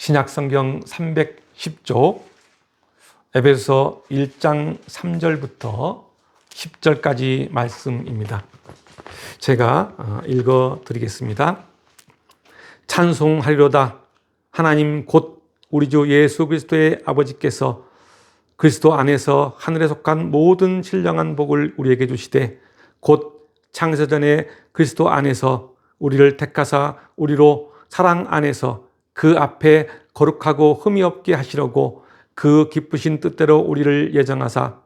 신약성경 310조 에베소서 1장 3절부터 10절까지 말씀입니다. 제가 읽어 드리겠습니다. 찬송하리로다. 하나님 곧 우리 주 예수 그리스도의 아버지께서 그리스도 안에서 하늘에 속한 모든 신령한 복을 우리에게 주시되 곧 창세전에 그리스도 안에서 우리를 택하사 우리로 사랑 안에서 그 앞에 거룩하고 흠이 없게 하시려고 그 기쁘신 뜻대로 우리를 예정하사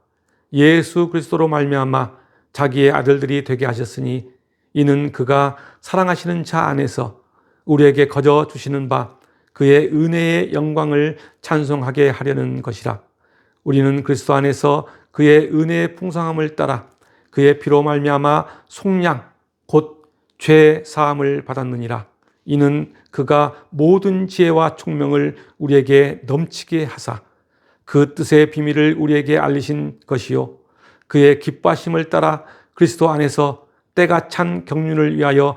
예수 그리스도로 말미암아 자기의 아들들이 되게 하셨으니 이는 그가 사랑하시는 자 안에서 우리에게 거저 주시는 바 그의 은혜의 영광을 찬송하게 하려는 것이라. 우리는 그리스도 안에서 그의 은혜의 풍성함을 따라 그의 피로 말미암아 속량 곧 죄 사함을 받았느니라. 이는 그가 모든 지혜와 총명을 우리에게 넘치게 하사 그 뜻의 비밀을 우리에게 알리신 것이요 그의 기뻐하심을 따라 그리스도 안에서 때가 찬 경륜을 위하여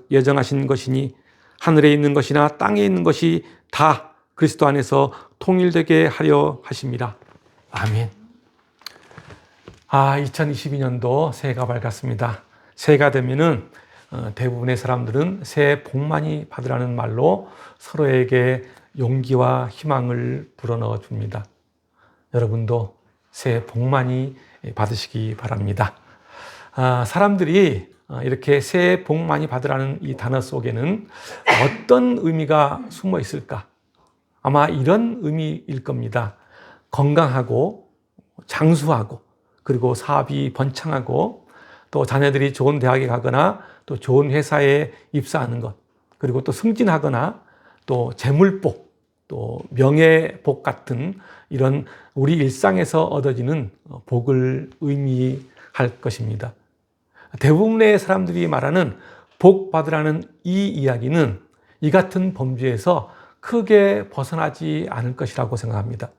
예정하신 것이니 하늘에 있는 것이나 땅에 있는 것이 다 그리스도 안에서 통일되게 하려 하심이라. 아멘. 2022년도 새해가 밝았습니다. 새해가 되면은 대부분의 사람들은 새해 복 많이 받으라는 말로 서로에게 용기와 희망을 불어넣어 줍니다. 여러분도 새해 복 많이 받으시기 바랍니다. 사람들이 이렇게 새해 복 많이 받으라는 이 단어 속에는 어떤 의미가 숨어 있을까? 아마 이런 의미일 겁니다. 건강하고 장수하고 그리고 사업이 번창하고 또 자녀들이 좋은 대학에 가거나 또 좋은 회사에 입사하는 것, 그리고 또 승진하거나 또 재물복, 또 명예복 같은 이런 우리 일상에서 얻어지는 복을 의미할 것입니다. 대부분의 사람들이 말하는 복 받으라는 이 이야기는 이 같은 범주에서 크게 벗어나지 않을 것이라고 생각합니다.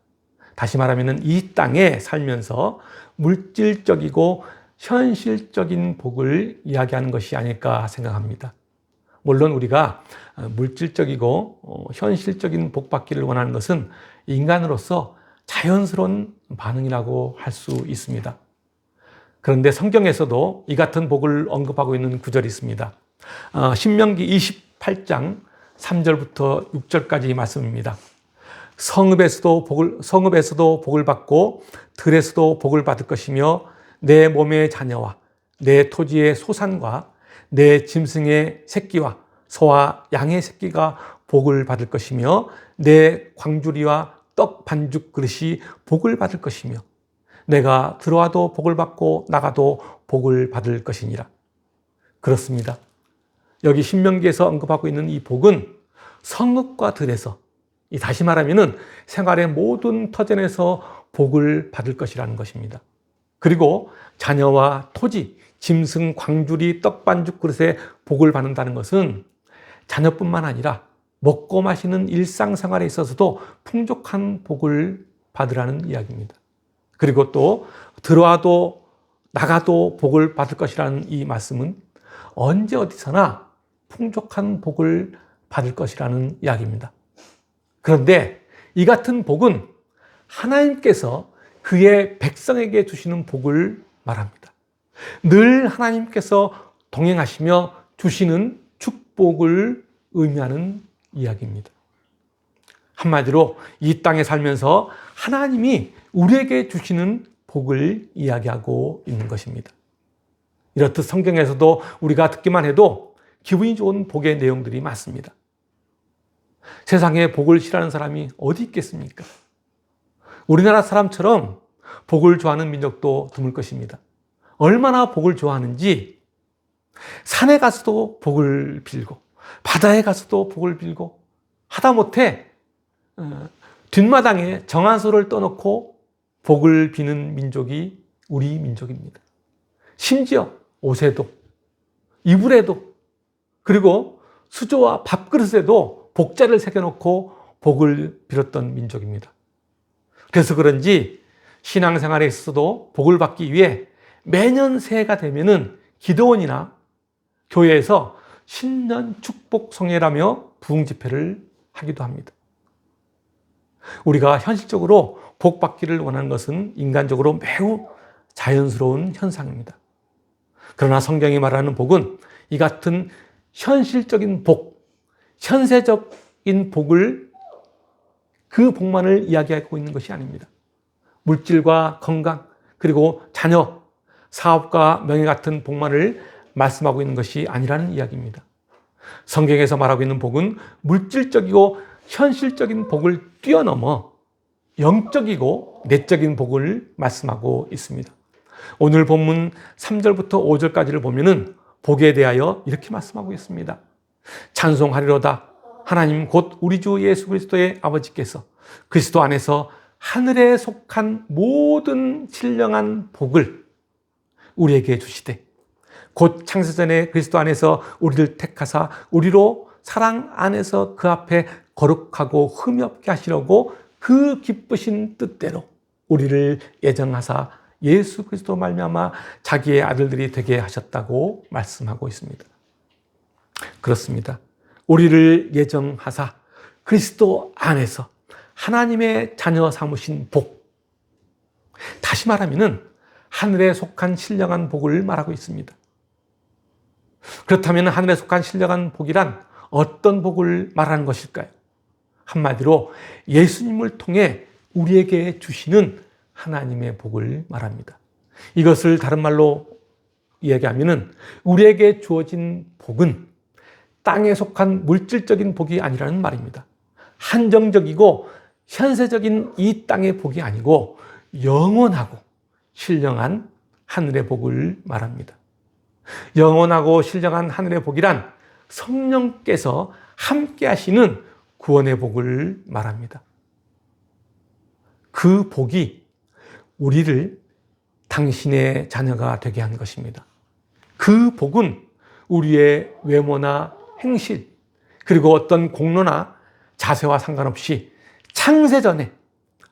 다시 말하면 이 땅에 살면서 물질적이고 현실적인 복을 이야기하는 것이 아닐까 생각합니다. 물론 우리가 물질적이고 현실적인 복 받기를 원하는 것은 인간으로서 자연스러운 반응이라고 할 수 있습니다. 그런데 성경에서도 이 같은 복을 언급하고 있는 구절이 있습니다. 신명기 28장 3절부터 6절까지 말씀입니다. 성읍에서도 복을 받고 들에서도 복을 받을 것이며 내 몸의 자녀와 내 토지의 소산과 내 짐승의 새끼와 소와 양의 새끼가 복을 받을 것이며 내 광주리와 떡 반죽 그릇이 복을 받을 것이며 내가 들어와도 복을 받고 나가도 복을 받을 것이니라. 그렇습니다. 여기 신명기에서 언급하고 있는 이 복은 성읍과 들에서, 다시 말하면 생활의 모든 터전에서 복을 받을 것이라는 것입니다. 그리고 자녀와 토지, 짐승, 광주리, 떡반죽 그릇에 복을 받는다는 것은 자녀뿐만 아니라 먹고 마시는 일상생활에 있어서도 풍족한 복을 받으라는 이야기입니다. 그리고 또 들어와도 나가도 복을 받을 것이라는 이 말씀은 언제 어디서나 풍족한 복을 받을 것이라는 이야기입니다. 그런데 이 같은 복은 하나님께서 그의 백성에게 주시는 복을 말합니다. 늘 하나님께서 동행하시며 주시는 축복을 의미하는 이야기입니다. 한마디로 이 땅에 살면서 하나님이 우리에게 주시는 복을 이야기하고 있는 것입니다. 이렇듯 성경에서도 우리가 듣기만 해도 기분이 좋은 복의 내용들이 많습니다. 세상에 복을 싫어하는 사람이 어디 있겠습니까? 우리나라 사람처럼 복을 좋아하는 민족도 드물 것입니다. 얼마나 복을 좋아하는지 산에 가서도 복을 빌고 바다에 가서도 복을 빌고 하다못해 뒷마당에 정한소를 떠놓고 복을 비는 민족이 우리 민족입니다. 심지어 옷에도 이불에도 그리고 수저와 밥그릇에도 복자를 새겨놓고 복을 빌었던 민족입니다. 그래서 그런지 신앙생활에 있어서도 복을 받기 위해 매년 새해가 되면은 기도원이나 교회에서 신년 축복 성회라며 부흥 집회를 하기도 합니다. 우리가 현실적으로 복 받기를 원하는 것은 인간적으로 매우 자연스러운 현상입니다. 그러나 성경이 말하는 복은 이 같은 현실적인 복, 현세적인 복을 그 복만을 이야기하고 있는 것이 아닙니다. 물질과 건강, 그리고 자녀, 사업과 명예 같은 복만을 말씀하고 있는 것이 아니라는 이야기입니다. 성경에서 말하고 있는 복은 물질적이고 현실적인 복을 뛰어넘어 영적이고 내적인 복을 말씀하고 있습니다. 오늘 본문 3절부터 5절까지를 보면은 복에 대하여 이렇게 말씀하고 있습니다. 찬송하리로다. 하나님 곧 우리 주 예수 그리스도의 아버지께서 그리스도 안에서 하늘에 속한 모든 신령한 복을 우리에게 주시되 곧 창세전에 그리스도 안에서 우리를 택하사 우리로 사랑 안에서 그 앞에 거룩하고 흠이 없게 하시려고 그 기쁘신 뜻대로 우리를 예정하사 예수 그리스도 말미암아 자기의 아들들이 되게 하셨다고 말씀하고 있습니다. 그렇습니다. 우리를 예정하사 그리스도 안에서 하나님의 자녀 삼으신 복, 다시 말하면 하늘에 속한 신령한 복을 말하고 있습니다. 그렇다면 하늘에 속한 신령한 복이란 어떤 복을 말하는 것일까요? 한마디로 예수님을 통해 우리에게 주시는 하나님의 복을 말합니다. 이것을 다른 말로 이야기하면 우리에게 주어진 복은 땅에 속한 물질적인 복이 아니라는 말입니다. 한정적이고 현세적인 이 땅의 복이 아니고 영원하고 신령한 하늘의 복을 말합니다. 영원하고 신령한 하늘의 복이란 성령께서 함께 하시는 구원의 복을 말합니다. 그 복이 우리를 당신의 자녀가 되게 한 것입니다. 그 복은 우리의 외모나 행실, 그리고 어떤 공로나 자세와 상관없이 창세전에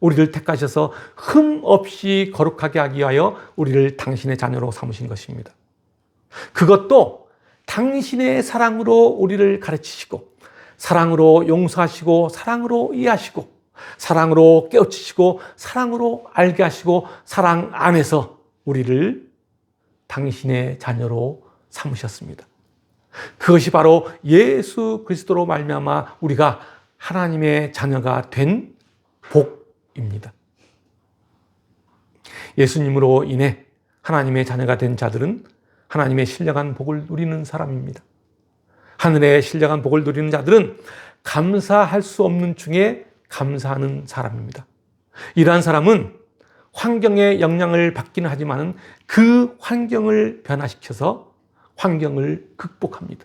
우리를 택하셔서 흠 없이 거룩하게 하기 위하여 우리를 당신의 자녀로 삼으신 것입니다. 그것도 당신의 사랑으로 우리를 가르치시고 사랑으로 용서하시고 사랑으로 이해하시고 사랑으로 깨우치시고 사랑으로 알게 하시고 사랑 안에서 우리를 당신의 자녀로 삼으셨습니다. 그것이 바로 예수 그리스도로 말미암아 우리가 하나님의 자녀가 된 복입니다. 예수님으로 인해 하나님의 자녀가 된 자들은 하나님의 신령한 복을 누리는 사람입니다. 하늘의 신령한 복을 누리는 자들은 감사할 수 없는 중에 감사하는 사람입니다. 이러한 사람은 환경의 영향을 받기는 하지만 그 환경을 변화시켜서 환경을 극복합니다.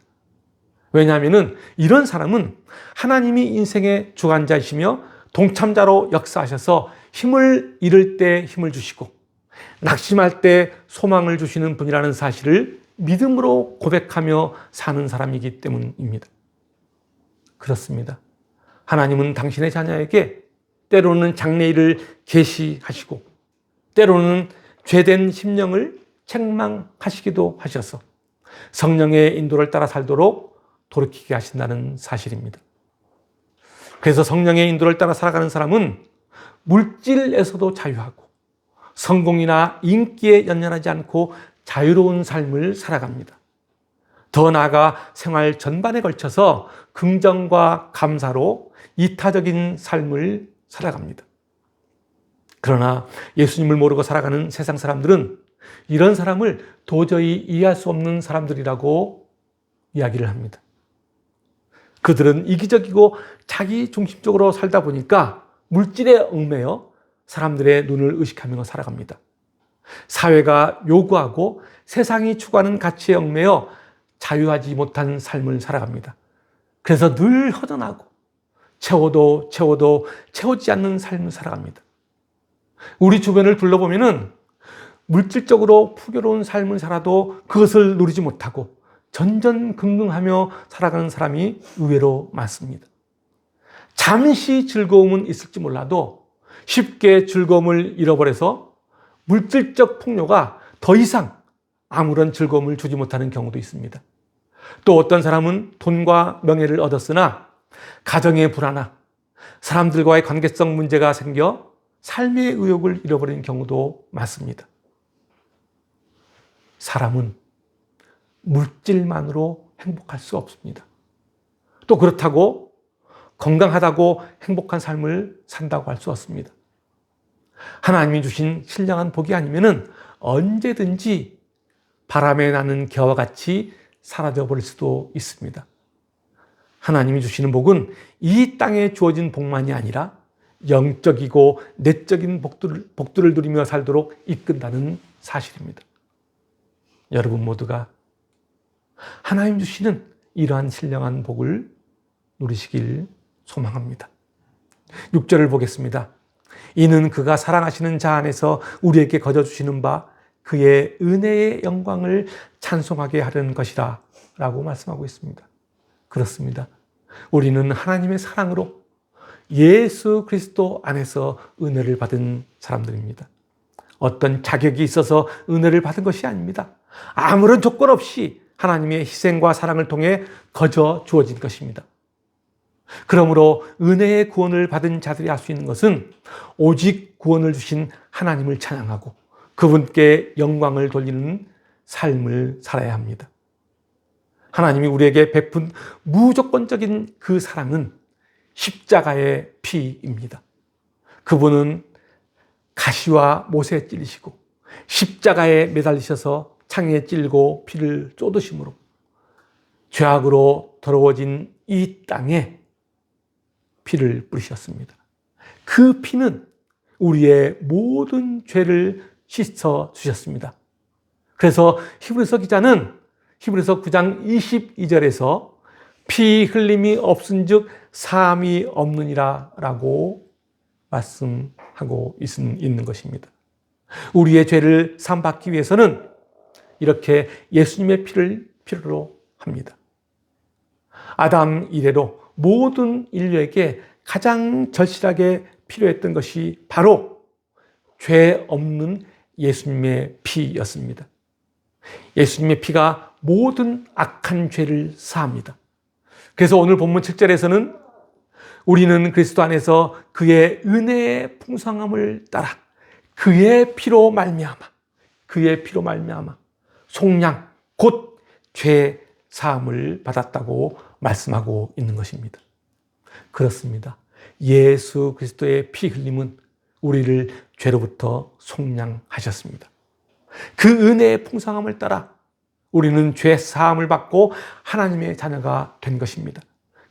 왜냐하면 이런 사람은 하나님이 인생의 주관자이시며 동참자로 역사하셔서 힘을 잃을 때 힘을 주시고 낙심할 때 소망을 주시는 분이라는 사실을 믿음으로 고백하며 사는 사람이기 때문입니다. 그렇습니다. 하나님은 당신의 자녀에게 때로는 장래일을 계시하시고 때로는 죄된 심령을 책망하시기도 하셔서 성령의 인도를 따라 살도록 돌이키게 하신다는 사실입니다. 그래서 성령의 인도를 따라 살아가는 사람은 물질에서도 자유하고 성공이나 인기에 연연하지 않고 자유로운 삶을 살아갑니다. 더 나아가 생활 전반에 걸쳐서 긍정과 감사로 이타적인 삶을 살아갑니다. 그러나 예수님을 모르고 살아가는 세상 사람들은 이런 사람을 도저히 이해할 수 없는 사람들이라고 이야기를 합니다. 그들은 이기적이고 자기 중심적으로 살다 보니까 물질에 얽매여 사람들의 눈을 의식하며 살아갑니다. 사회가 요구하고 세상이 추구하는 가치에 얽매여 자유하지 못한 삶을 살아갑니다. 그래서 늘 허전하고 채워도 채우지 않는 삶을 살아갑니다. 우리 주변을 둘러보면은 물질적으로 풍요로운 삶을 살아도 그것을 누리지 못하고 전전긍긍하며 살아가는 사람이 의외로 많습니다. 잠시 즐거움은 있을지 몰라도 쉽게 즐거움을 잃어버려서 물질적 풍요가 더 이상 아무런 즐거움을 주지 못하는 경우도 있습니다. 또 어떤 사람은 돈과 명예를 얻었으나 가정의 불화나 사람들과의 관계성 문제가 생겨 삶의 의욕을 잃어버리는 경우도 많습니다. 사람은 물질만으로 행복할 수 없습니다. 또 그렇다고 건강하다고 행복한 삶을 산다고 할 수 없습니다. 하나님이 주신 신령한 복이 아니면은 언제든지 바람에 나는 겨와 같이 사라져 버릴 수도 있습니다. 하나님이 주시는 복은 이 땅에 주어진 복만이 아니라 영적이고 내적인 복들을 누리며 살도록 이끈다는 사실입니다. 여러분 모두가 하나님 주시는 이러한 신령한 복을 누리시길 소망합니다. 6절을 보겠습니다. 이는 그가 사랑하시는 자 안에서 우리에게 거저 주시는 바 그의 은혜의 영광을 찬송하게 하려는 것이라 라고 말씀하고 있습니다. 그렇습니다. 우리는 하나님의 사랑으로 예수 그리스도 안에서 은혜를 받은 사람들입니다. 어떤 자격이 있어서 은혜를 받은 것이 아닙니다. 아무런 조건 없이 하나님의 희생과 사랑을 통해 거저 주어진 것입니다. 그러므로 은혜의 구원을 받은 자들이 할 수 있는 것은 오직 구원을 주신 하나님을 찬양하고 그분께 영광을 돌리는 삶을 살아야 합니다. 하나님이 우리에게 베푼 무조건적인 그 사랑은 십자가의 피입니다. 그분은 가시와 못에 찔리시고 십자가에 매달리셔서 창에 찔고 피를 쏟으심으로 죄악으로 더러워진 이 땅에 피를 뿌리셨습니다. 그 피는 우리의 모든 죄를 씻어 주셨습니다. 그래서 히브리서 기자는 히브리서 9장 22절에서 피 흘림이 없은즉 사함이 없느니라 라고 말씀하고 있는 것입니다. 우리의 죄를 사함받기 위해서는 이렇게 예수님의 피를 필요로 합니다. 아담 이래로 모든 인류에게 가장 절실하게 필요했던 것이 바로 죄 없는 예수님의 피였습니다. 예수님의 피가 모든 악한 죄를 사합니다. 그래서 오늘 본문 7절에서는 우리는 그리스도 안에서 그의 은혜의 풍성함을 따라 그의 피로 말미암아 속량 곧 죄 사함을 받았다고 말씀하고 있는 것입니다. 그렇습니다. 예수 그리스도의 피 흘림은 우리를 죄로부터 속량하셨습니다. 그 은혜의 풍성함을 따라 우리는 죄 사함을 받고 하나님의 자녀가 된 것입니다.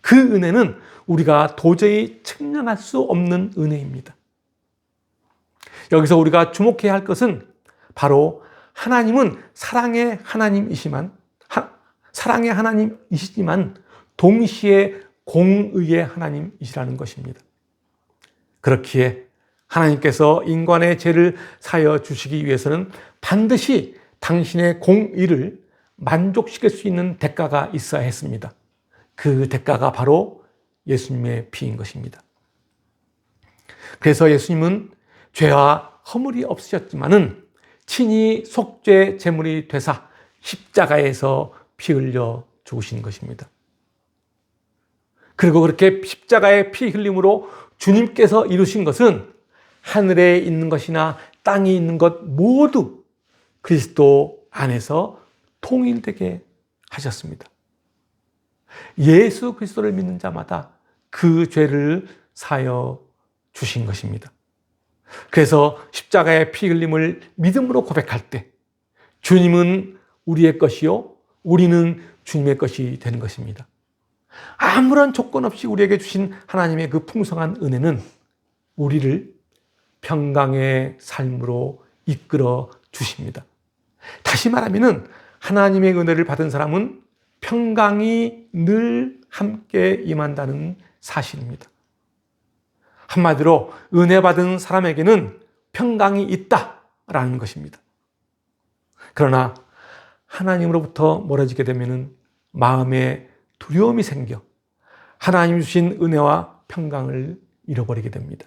그 은혜는 우리가 도저히 측량할 수 없는 은혜입니다. 여기서 우리가 주목해야 할 것은 바로 하나님은 사랑의 하나님이시지만 동시에 공의의 하나님이시라는 것입니다. 그렇기에 하나님께서 인간의 죄를 사하여 주시기 위해서는 반드시 당신의 공의를 만족시킬 수 있는 대가가 있어야 했습니다. 그 대가가 바로 예수님의 피인 것입니다. 그래서 예수님은 죄와 허물이 없으셨지만은 친히 속죄 제물이 되사 십자가에서 피 흘려 죽으신 것입니다. 그리고 그렇게 십자가의 피 흘림으로 주님께서 이루신 것은 하늘에 있는 것이나 땅에 있는 것 모두 그리스도 안에서 통일되게 하셨습니다. 예수 그리스도를 믿는 자마다 그 죄를 사하여 주신 것입니다. 그래서 십자가의 피 흘림을 믿음으로 고백할 때 주님은 우리의 것이요 우리는 주님의 것이 되는 것입니다. 아무런 조건 없이 우리에게 주신 하나님의 그 풍성한 은혜는 우리를 평강의 삶으로 이끌어 주십니다. 다시 말하면 하나님의 은혜를 받은 사람은 평강이 늘 함께 임한다는 사실입니다. 한마디로 은혜 받은 사람에게는 평강이 있다라는 것입니다. 그러나 하나님으로부터 멀어지게 되면 마음에 두려움이 생겨 하나님 주신 은혜와 평강을 잃어버리게 됩니다.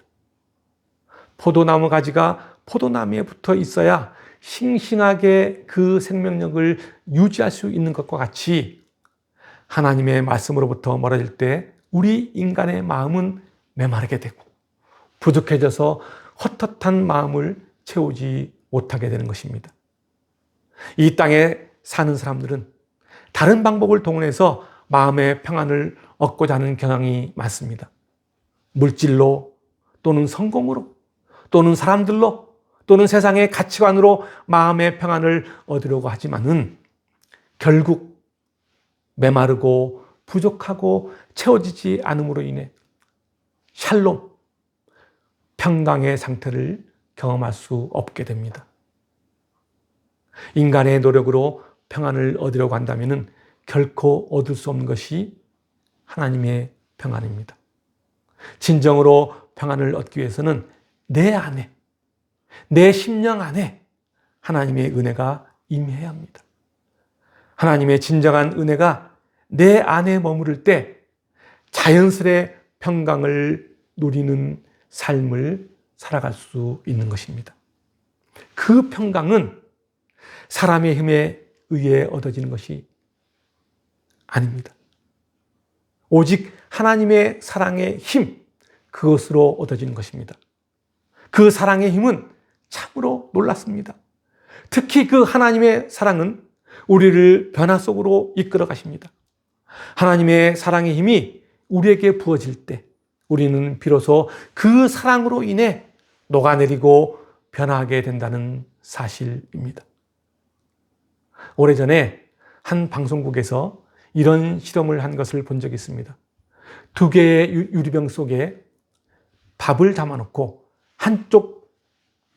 포도나무 가지가 포도나무에 붙어 있어야 싱싱하게 그 생명력을 유지할 수 있는 것과 같이 하나님의 말씀으로부터 멀어질 때 우리 인간의 마음은 메마르게 되고 부족해져서 헛헛한 마음을 채우지 못하게 되는 것입니다. 이 땅에 사는 사람들은 다른 방법을 동원해서 마음의 평안을 얻고자 하는 경향이 많습니다. 물질로 또는 성공으로 또는 사람들로 또는 세상의 가치관으로 마음의 평안을 얻으려고 하지만은 결국 메마르고 부족하고 채워지지 않음으로 인해 샬롬, 평강의 상태를 경험할 수 없게 됩니다. 인간의 노력으로 평안을 얻으려고 한다면 결코 얻을 수 없는 것이 하나님의 평안입니다. 진정으로 평안을 얻기 위해서는 내 안에, 내 심령 안에 하나님의 은혜가 임해야 합니다. 하나님의 진정한 은혜가 내 안에 머무를 때 자연스레 평강을 누리는 삶을 살아갈 수 있는 것입니다. 그 평강은 사람의 힘에 의해 얻어지는 것이 아닙니다. 오직 하나님의 사랑의 힘, 그것으로 얻어지는 것입니다. 그 사랑의 힘은 참으로 놀랍습니다. 특히 그 하나님의 사랑은 우리를 변화 속으로 이끌어 가십니다. 하나님의 사랑의 힘이 우리에게 부어질 때 우리는 비로소 그 사랑으로 인해 녹아내리고 변화하게 된다는 사실입니다. 오래전에 한 방송국에서 이런 실험을 한 것을 본 적이 있습니다. 2개의 유리병 속에 밥을 담아놓고 한쪽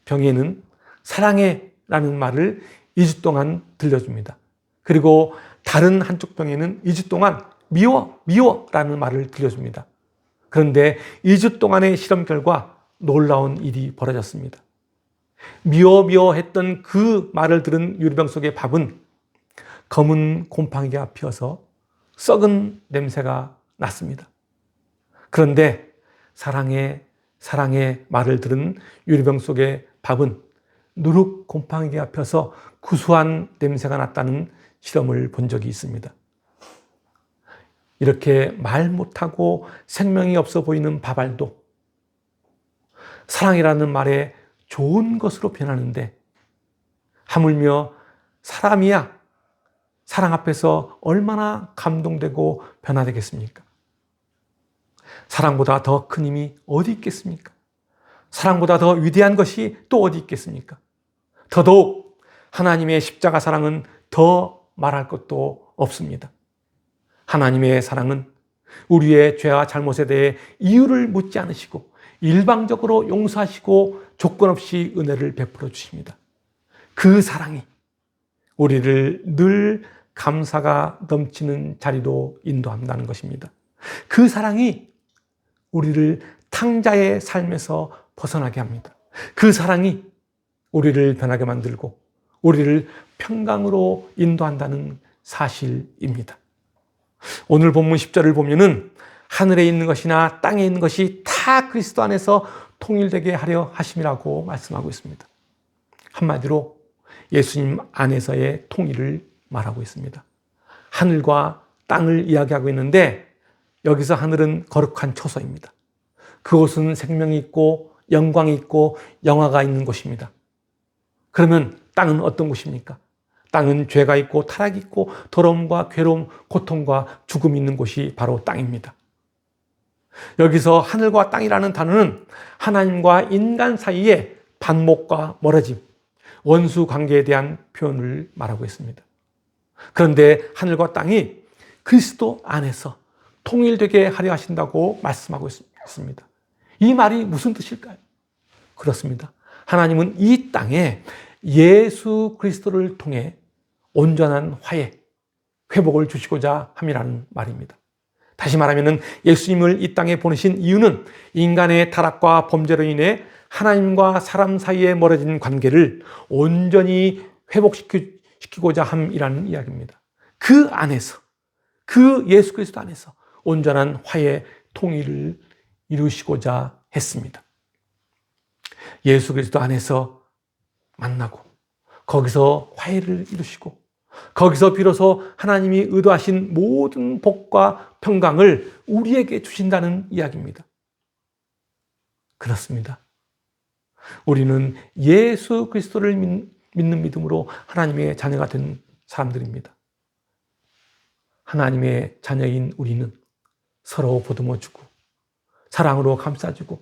병에는 사랑해라는 말을 2주 동안 들려줍니다. 그리고 다른 한쪽 병에는 2주 동안 미워라는 말을 들려줍니다. 그런데 2주 동안의 실험 결과 놀라운 일이 벌어졌습니다. 미워했던 그 말을 들은 유리병 속의 밥은 검은 곰팡이가 피어서 썩은 냄새가 났습니다. 그런데 사랑의 말을 들은 유리병 속의 밥은 누룩 곰팡이가 펴서 구수한 냄새가 났다는 실험을 본 적이 있습니다. 이렇게 말 못하고 생명이 없어 보이는 밥알도 사랑이라는 말에 좋은 것으로 변하는데 하물며 사람이야 사랑 앞에서 얼마나 감동되고 변화되겠습니까? 사랑보다 더 큰 힘이 어디 있겠습니까? 사랑보다 더 위대한 것이 또 어디 있겠습니까? 더더욱 하나님의 십자가 사랑은 더 말할 것도 없습니다. 하나님의 사랑은 우리의 죄와 잘못에 대해 이유를 묻지 않으시고 일방적으로 용서하시고 조건 없이 은혜를 베풀어 주십니다. 그 사랑이 우리를 늘 감사가 넘치는 자리로 인도한다는 것입니다. 그 사랑이 우리를 탕자의 삶에서 벗어나게 합니다. 그 사랑이 우리를 변하게 만들고 우리를 평강으로 인도한다는 사실입니다. 오늘 본문 10절을 보면은 하늘에 있는 것이나 땅에 있는 것이 다 그리스도 안에서 통일되게 하려 하심이라고 말씀하고 있습니다. 한마디로 예수님 안에서의 통일을 말하고 있습니다. 하늘과 땅을 이야기하고 있는데 여기서 하늘은 거룩한 초소입니다. 그곳은 생명이 있고 영광이 있고 영화가 있는 곳입니다. 그러면 땅은 어떤 곳입니까? 땅은 죄가 있고 타락이 있고 더러움과 괴로움, 고통과 죽음이 있는 곳이 바로 땅입니다. 여기서 하늘과 땅이라는 단어는 하나님과 인간 사이의 반목과 멀어짐, 원수 관계에 대한 표현을 말하고 있습니다. 그런데 하늘과 땅이 그리스도 안에서 통일되게 하려 하신다고 말씀하고 있습니다. 이 말이 무슨 뜻일까요? 그렇습니다. 하나님은 이 땅에 예수 그리스도를 통해 온전한 화해, 회복을 주시고자 함이라는 말입니다. 다시 말하면 예수님을 이 땅에 보내신 이유는 인간의 타락과 범죄로 인해 하나님과 사람 사이에 멀어진 관계를 온전히 회복시키고자 함이라는 이야기입니다. 그 안에서, 그 예수 그리스도 안에서 온전한 화해, 통일을 이루시고자 했습니다. 예수 그리스도 안에서 만나고 거기서 화해를 이루시고 거기서 비로소 하나님이 의도하신 모든 복과 평강을 우리에게 주신다는 이야기입니다. 그렇습니다. 우리는 예수 그리스도를 믿는 믿음으로 하나님의 자녀가 된 사람들입니다. 하나님의 자녀인 우리는 서로 보듬어주고 사랑으로 감싸주고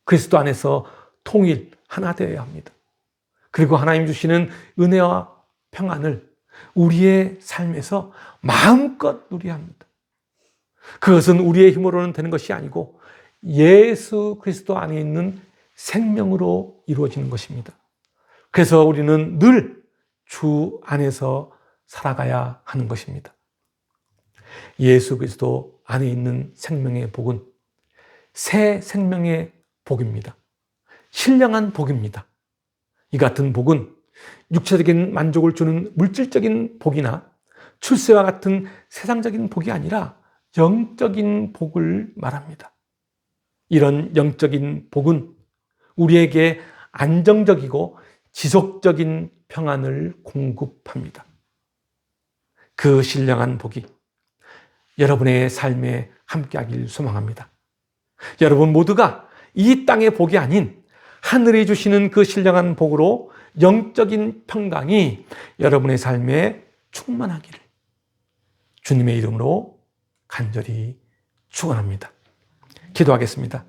그리스도 안에서 통일 하나 되어야 합니다. 그리고 하나님 주시는 은혜와 평안을 우리의 삶에서 마음껏 누려야 합니다. 그것은 우리의 힘으로는 되는 것이 아니고 예수 그리스도 안에 있는 생명으로 이루어지는 것입니다. 그래서 우리는 늘 주 안에서 살아가야 하는 것입니다. 예수 그리스도 안에 있는 생명의 복은 새 생명의 복입니다. 신령한 복입니다. 이 같은 복은 육체적인 만족을 주는 물질적인 복이나 출세와 같은 세상적인 복이 아니라 영적인 복을 말합니다. 이런 영적인 복은 우리에게 안정적이고 지속적인 평안을 공급합니다. 그 신령한 복이 여러분의 삶에 함께하길 소망합니다. 여러분 모두가 이 땅의 복이 아닌 하늘이 주시는 그 신령한 복으로 영적인 평강이 여러분의 삶에 충만하기를 주님의 이름으로 간절히 축원합니다. 기도하겠습니다.